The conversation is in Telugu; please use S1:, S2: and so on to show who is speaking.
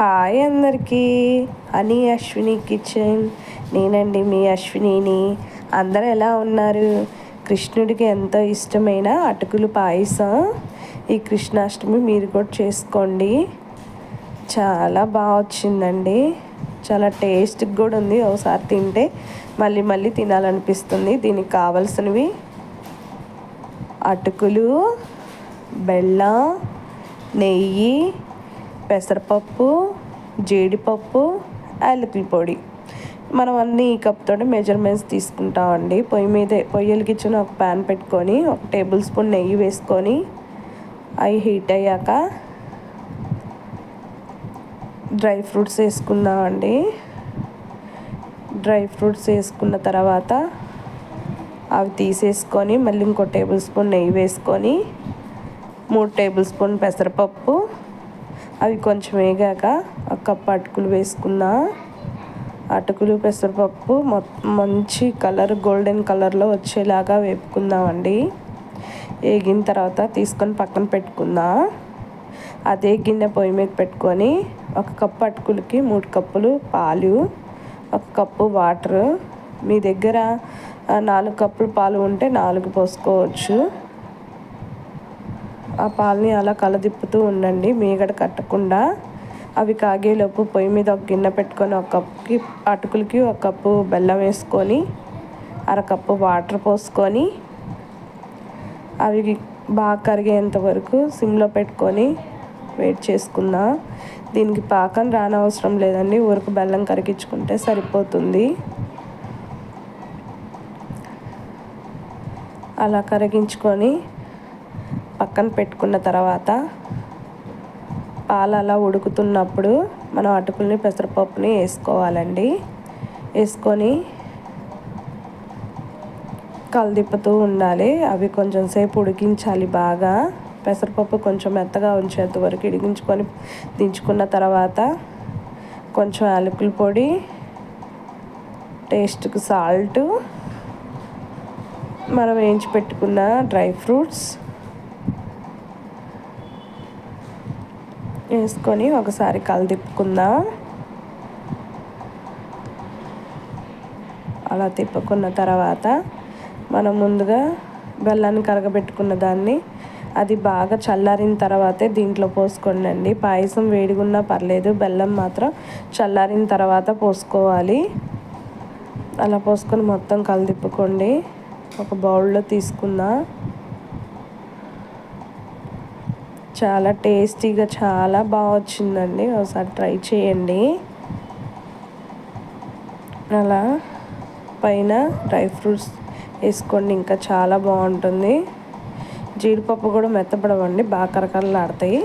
S1: హాయ్ అందరికీ, హనీ అశ్విని కిచెన్. నేనండి మీ అశ్వినిని. అందరూ ఎలా ఉన్నారు? కృష్ణుడికి ఎంతో ఇష్టమైన అటుకులు పాయసం ఈ కృష్ణాష్టమి మీరు కూడా చేసుకోండి. చాలా బాగా వచ్చిందండి. చాలా టేస్ట్గా కూడా ఉంది. ఒకసారి తింటే మళ్ళీ మళ్ళీ తినాలనిపిస్తుంది. దీనికి కావాల్సినవి అటుకులు, బెల్లం, నెయ్యి, పెసరపప్పు, జీడిపప్పు, యాలకుల పొడి. మనం అన్నీ ఈ కప్తో మెజర్మెంట్స్ తీసుకుంటామండి. పొయ్యిలకి ఇచ్చిన ఒక ప్యాన్ పెట్టుకొని 1 టేబుల్ స్పూన్ నెయ్యి వేసుకొని అవి హీట్ అయ్యాక డ్రై ఫ్రూట్స్ వేసుకుందామండి. డ్రై ఫ్రూట్స్ వేసుకున్న తర్వాత అవి తీసేసుకొని మళ్ళీ ఇంకో టేబుల్ స్పూన్ నెయ్యి వేసుకొని 3 టేబుల్ స్పూన్ పెసరపప్పు, అవి కొంచెం వేగాక 1 కప్ అటుకులు వేసుకుందాం. అటుకులు పెసరపప్పు మంచి కలర్ గోల్డెన్ కలర్లో వచ్చేలాగా వేపుకుందామండి. వేగిన తర్వాత తీసుకొని పక్కన పెట్టుకుందాం. అదే గిన్నె పొయ్యి మీద పెట్టుకొని 1 కప్పు అటుకులకి 3 కప్పులు పాలు, 1 కప్పు వాటర్. మీ దగ్గర 4 కప్పులు పాలు ఉంటే 4 పోసుకోవచ్చు. ఆ పాలని అలా కలదిప్పుతూ ఉండండి, మీగడ కట్టకుండా. అవి కాగేలోపు పొయ్యి మీద ఒక గిన్నె పెట్టుకొని 1 కప్పుకి అటుకులకి 1 కప్పు బెల్లం వేసుకొని 1/2 కప్పు వాటర్ పోసుకొని అవి బాగా కరిగేంత వరకు సిమ్లో పెట్టుకొని వెయిట్ చేసుకుందాం. దీనికి పాకం రానవసరం లేదండి, ఊరికి బెల్లం కరిగించుకుంటే సరిపోతుంది. అలా కరిగించుకొని పక్కన పెట్టుకున్న తర్వాత పాలు అలా ఉడుకుతున్నప్పుడు మనం అటుకుల్ని పెసరపప్పుని వేసుకోవాలండి. వేసుకొని కలదిప్పుతూ ఉండాలి. అవి కొంచెం సేపు ఉడికించాలి బాగా. పెసరపప్పు కొంచెం మెత్తగా ఉంచేంత వరకు ఇడిగించుకొని దించుకున్న తర్వాత కొంచెం యాలకుల పొడి, టేస్ట్కి సాల్ట్, మనం వేయించి పెట్టుకున్న డ్రై ఫ్రూట్స్ వేసుకొని ఒకసారి కలదిప్పుకుందాం. అలా తిప్పుకున్న తర్వాత మనం ముందుగా బెల్లాన్ని కరగబెట్టుకున్న దాన్ని అది బాగా చల్లారిన తర్వాతే దీంట్లో పోసుకోండి. పాయసం వేడిగున్నా పర్లేదు, బెల్లం మాత్రం చల్లారిన తర్వాత పోసుకోవాలి. అలా పోసుకొని మొత్తం కలదిప్పుకోండి. ఒక బౌల్లో తీసుకుందాం. చాలా టేస్టీగా చాలా బాగా వచ్చిందండి. ఒకసారి ట్రై చేయండి. అలా పైన డ్రై ఫ్రూట్స్ వేసుకోండి, ఇంకా చాలా బాగుంటుంది. జీడిపప్పు కూడా మెత్తపడవండి, బాగా కరకరలాడతాయి.